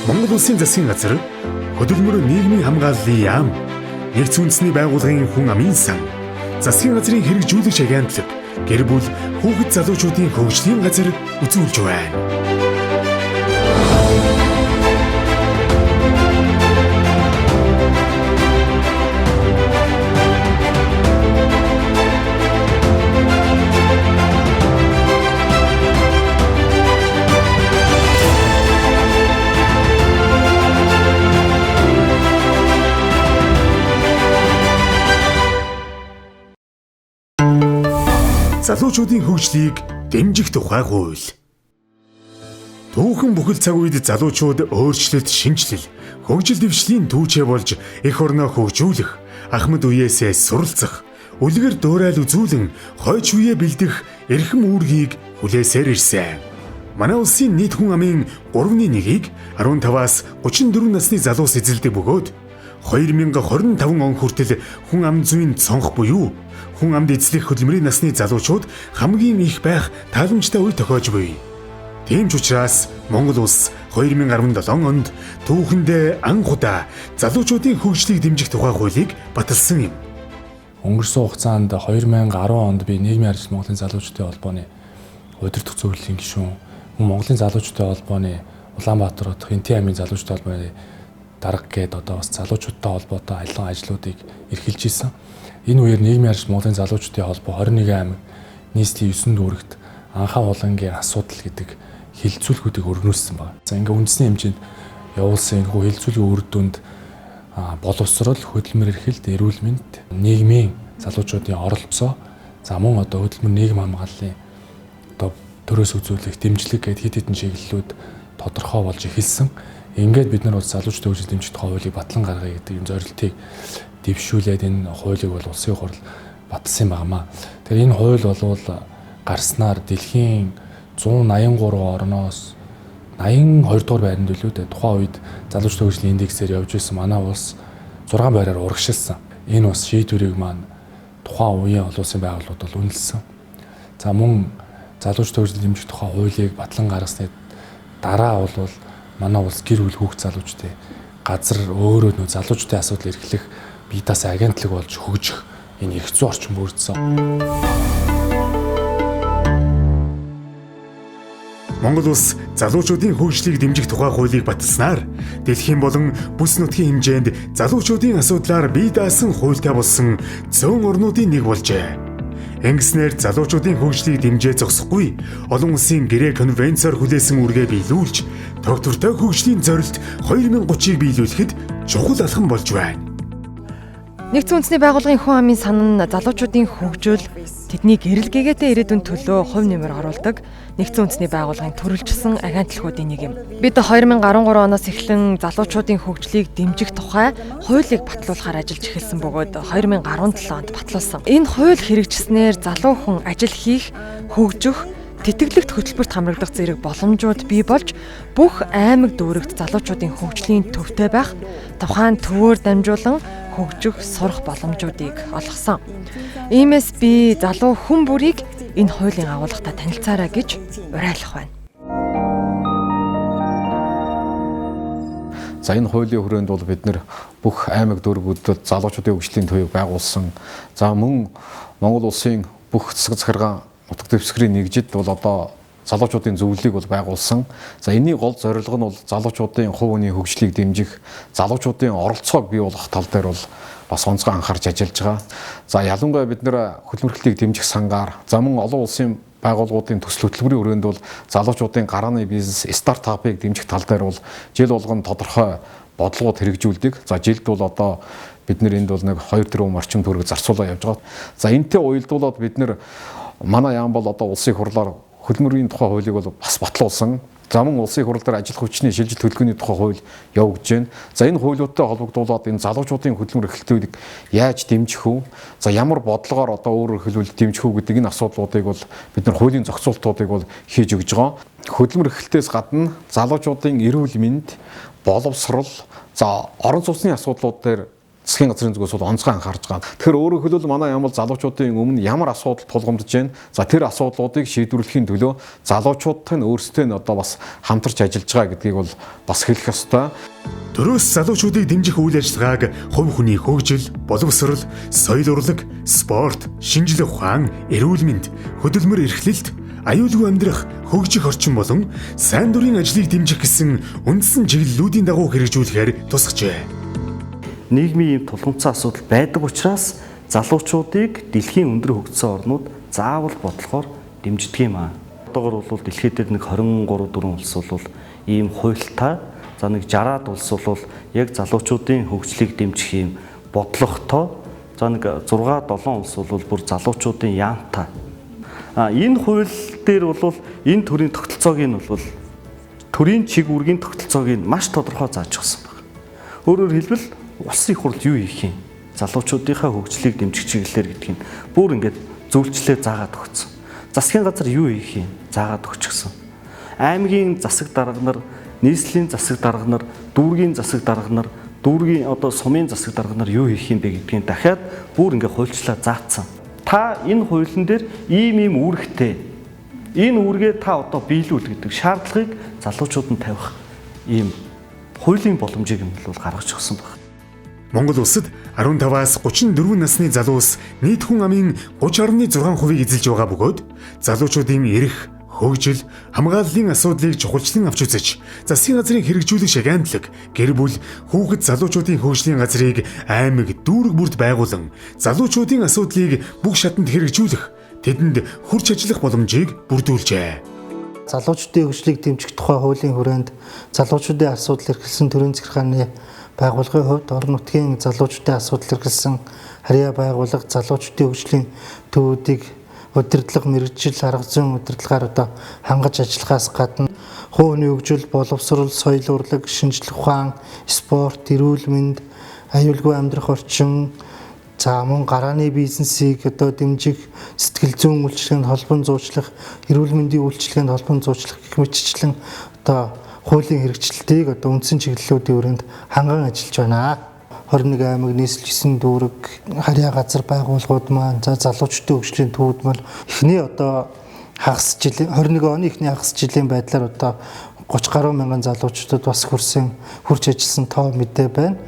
Монгол Улсын засгийн газар хөдөлмөр нийгмийн хамгааллын яам, нэгдсэн үндэсний байгууллагын хүн амын сан, засгийн газрын хэрэгжүүлэгч агентлаг, гэр бүл хүүхэд залуучуудын хөгжлийн газар үзүүлж байна. Залуучуудын хөгжлийг дэмжих тухай хууль. Түүхэн бүхэл цаг үед залуучууд өөрчлөлт, шинжлэл, хөгжил дэвшлийн түүчээ болж эх орноо хөгжүүлэх, ахмад үеэсээ суралцах, үлгэр дуурайл үзүүлэн хойч үеэ бэлдэх эрхэм үүргийг хүлээсээр ирсэн. Манай улсын нийт хүн амын 3/1-ийг 15-аас 34 насны залуус эзэлдэг бөгөөд 2025 он хүртэл хүн ам зүйн цонх буюу хүн амд эзлэх хөдөлмөрийн насны залуучууд хамгийн их байх тааламжтай үе тохиож буй. Тийм ч учраас Монгол улс 2017 онд түүхэндээ анх удаа залуучуудын хөгжлийг дэмжих тухай хуулийг баталсан юм. Өнгөрсөн хугацаанд 2010 онд би нийгмийн арчил Монголын залуучуудын холбооны удирдах зөвлөлийн гишүүн, Монголын залуучуудын холбооны Улаанбаатар хотын Хинтээ аймгийн залуучуудын холбооны дарга гээд одоо бас залуучуудтай холбоотой аялал ажлуудыг эрхэлж исэн. Энэ үеэр нийгмийн арчил Монголын залуучуудын холбоо 21 аймаг нийслэлийн 9 дүүрэгт анхаа улангийн асуудал гэдэг хилцүүлгүүдийг өргөнүүлсэн байна. За ингээ үндэсний хэмжээнд явуулсан энэ хилцүүлгийн үр дүнд боловсрол, хөдөлмөр эрхэлт, эрүүл мэнд, нийгмийн залуучуудын оролцоо, за мөн одоо хөдөлмөр нийгэм хамгааллын одоо төрөөс үзүүлэх дэмжлэг гэдэг хэд хэдэн чиглэлүүд тодорхой болж эхэлсэн. Ингээд бид нар бол залуучуудын хөгжил дэмжих тухай хуулийг батлан гаргая гэдэг юм зорилтыг дэвшүүлээд энэ хуулийг бол улсын хурал баталсан байнамаа. Тэгэхээр энэ хууль бол гарснаар дэлхийн 183 орноос 82 дугаар байранд билүү дээ. Тухайн үед залуучуудын хөгжлийн индексээр явж байсан манай улс 6 байраар урагшилсан. Энэ бас шийдвэрийг маань тухайн үеийн олон улсын байгууллагууд бол үнэлсэн. За мөн залуучуудын хөгжил дэмжих тухай хуулийг батлан гаргасны дараа бол манай улс гэр бүл хүүхд залуучдын газар өөрөө нөө залуучдын асуудал эрхлэх бие даасан агентлаг болж хөгжих энэ их зүйн орчин бүрдсэн. Монгол улс залуучуудын хөгжлийг дэмжих тухай хуулийг баталснаар дэлхийн болон бүс нутгийн хэмжээнд залуучуудын асуудлаар бие даасан хуультай болсон зөөн орнуудын нэг болжээ. Ингэснээр залуучуудын хөгжлийг дэмжээ зогсохгүй олон улсын гэрээ конвенцээр хүлээсэн үргээ биелүүлж тогтвортой хөгжлийн зорилт 2030-ыг биелүүлэхэд чухал алхам болж байна. Нэгдсэн үндэсний байгууллагын хүн амын сан нь залуучуудын хөгжил, тэдний гэрэл гэгээтэй ирээдүйн төлөө хувь нэмэр оруулдаг нэгдсэн үндэсний байгууллагын төрөлжсөн агентлагуудын нэг юм. Бид 2013 оноос эхлэн залуучуудын хөгжлийг дэмжих тухай хуулийг батлуулахаар ажиллаж эхэлсэн бөгөөд 2017 онд батлуулсан. Энэ хууль хэрэгжснээр залуу хүн ажил хийх, хөгжих, тэтгэлэгт хөтөлбөрт хамрагдах зэрэг боломжууд бий болж бүх аймаг дүүрэгт залуучуудын хөгжлийн төвтэй байх, тухайн төвөөр дамжуулан хөгжих, сурах боломжуудыг олгосон. Иймээс би залуу хүн бүрийг энэ хуулийн агуулгатай танилцаарай гэж уриалах байна. За энэ хуулийн хүрээнд бол бид нэр бүх аймаг дүүргүүдэд залуучуудын хөгжлийн төвийг байгуулсан. За мөн Монгол улсын бүх засаг захиргаан нутаг дэвсгэрийн нэгжид бол одоо залуучуудын зөвлөлийг бол байгуулсан. За энэний гол зорилго нь бол залуучуудын хувь хүний хөгжлийг дэмжих, залуучуудын оролцоог бий болгох тал дээр бол бас онцгой анхаарч ажиллаж байгаа. За ялангуяа бид нэр хөдөлмөрлөлтийг дэмжих сангаар, за мөн олон улсын байгууллагуудын төсөл хөтөлбөрийн хүрээнд бол залуучуудын гарааны бизнес, стартапыг дэмжих тал дээр бол жил болгон тодорхой бодлогод хэрэгжүүлдэг. За жилд бол одоо бид нэр энд бол нэг 2 тэрбум орчим төгрөг зарцуулаад явж байгаа. За энэтэй уялдуулаад бид нэр манай яам бол одоо улсын хурлаар хөдөлмөрийн тухай хуулийг бол бас батлуулсан. За мөн улсын хурал дээр ажил хүчний шилжилт төлөвлөгөөний тухай хууль явагдаж байна. За энэ хуулиудтай холбогдуулаад энэ залуучуудын хөдөлмөр эрхлэлтүүдийг яаж дэмжих вэ? За ямар бодлогоор одоо өөрөөр хэлбэл дэмжих үү гэдэг энэ асуудлуудыг бол бид нар хуулийн зохицуултуудыг бол хийж өгж байгаа. Хөдөлмөр эрхлэлтээс гадна залуучуудын эрүүл мэнд, боловсрол, за орон сууцны асуудлууд дээр засгийн газрын зүгээс бол онцгой анхаарч байгаа. Тэгэхээр өөрөөр хэлбэл манай ямар залуучуудын өмнө ямар асуудал тулгамдж байна. За тэр асуудлуудыг шийдвэрлэхийн төлөө залуучуудтай нь өөрсдөө нь одоо бас хамтарч ажиллаж байгаа гэдгийг бол бас хэлэх ёстой. Төрөөс залуучуудыг дэмжих үйл ажиллагааг хувь хүний хөгжил, боловсрол, соёл урлаг, спорт, шинжлэх ухаан, эрүүл мэнд, хөдөлмөр эрхлэлт, аюулгүй амьдрах, хөгжих орчин болон сайн дурын ажлыг дэмжих гэсэн үндсэн чиглэлүүдийн дагуу хэрэгжүүлэхээр тусгажээ. Нийгмийн ийм тулгымцсан асуудал байдаг учраас залуучуудыг дэлхийн өндөр хөгжсөн орнууд заавал бодлохоор дэмждэг юм аа. Одоогор бол дэлхийд дээр нэг 23-4 улс бол ийм хуйлтаа за нэг 60-аад улс бол яг залуучуудын хөгжлийг дэмжих ийм бодлоготой за нэг 6-7 улс бол бүр залуучуудын яамтай. Энэ хууль дээр бол энэ төрлийн тогтолцоог нь бол төрийн чиг үүргийн тогтолцоог нь маш тодорхой зааж өгсөн байна. Өөрөөр хэлбэл улсын их хурлд юу хийх юм? Залуучуудынхаа хөгжлийг дэмжих чиглэлээр гэдэг нь бүр ингээд зөвлөлчлээ заагаад өгсөн. Засгийн газар юу хийх юм? Заагаад өгчихсөн. Аймгийн засаг дарга нар, нийслэлийн засаг дарга нар, дүүргийн засаг дарга нар, дүүргийн одоо сумын засаг дарга нар юу хийх юм бэ гэдгийг дахиад бүр ингээд хуульчлаа заацсан. Та энэ хуулийн дээр ийм үүрэгтэй энэ үүргээ та одоо биелүүл гэдэг шаардлагыг залуучууд нь тавих ийм хуулийн боломжийг юм бол гаргаж өгсөн байна. Монгол улсад 15-аас 34 насны залуус нийт хүн амын 30.6%-ийг эзэлж байгаа бөгөөд залуучуудын эрх, хөгжил, хамгааллын асуудлыг чухалчлан авч үзэж, засгийн газрын хэрэгжүүлэх шагнаалаг, гэр бүл, хүүхэд залуучуудын хөгжлийн газрыг аймаг дүүрэг бүрд байгуулан, залуучуудын асуудлыг бүх шатанд хэрэгжүүлэх, тэдэнд хурц ажиллах боломжийг бүрдүүлжээ. Залуучуудын хөгжлийг дэмжих тухай хуулийн хүрээнд залуучуудын асуудал эрхэлсэн төрийн захиргааны байгууллагын хувьд орон нутгийн залуучуудын асуудал эрхэлсэн харьяа байгууллага залуучуудын хөгжлийн төвүүдийг удирдлага, мэргэжил, арга зүйн удирдлагаар одоо хангаж ажиллахаас гадна хувийн хөгжил, боловсрол, соёл урлаг, шинжлэх ухаан, спорт, эрүүл мэнд, аюулгүй амьдрах орчин, за мөн гарааны бизнесийг одоо дэмжих, сэтгэл зүйн үйлчилгээнд холбон зуучлах, эрүүл мэндийн үйлчилгээнд холбон зуучлах гэх мэтчлэн одоо хуулийн хэрэгжилтийг одоо үндсэн чиглэлүүдийн хүрээнд ханган ажиллаж байна. 21 аймаг нийслэл 9 дүүрэг харьяа газар байгууллагууд маань за залуучуудын хөгжлийн төвүүд маань эхний одоо хагас жилийн 21 оны эхний хагас жилийн байдлаар одоо 30 гаруй мянган залуучуудад бас хурж ажилласан тоо мэдээ байна.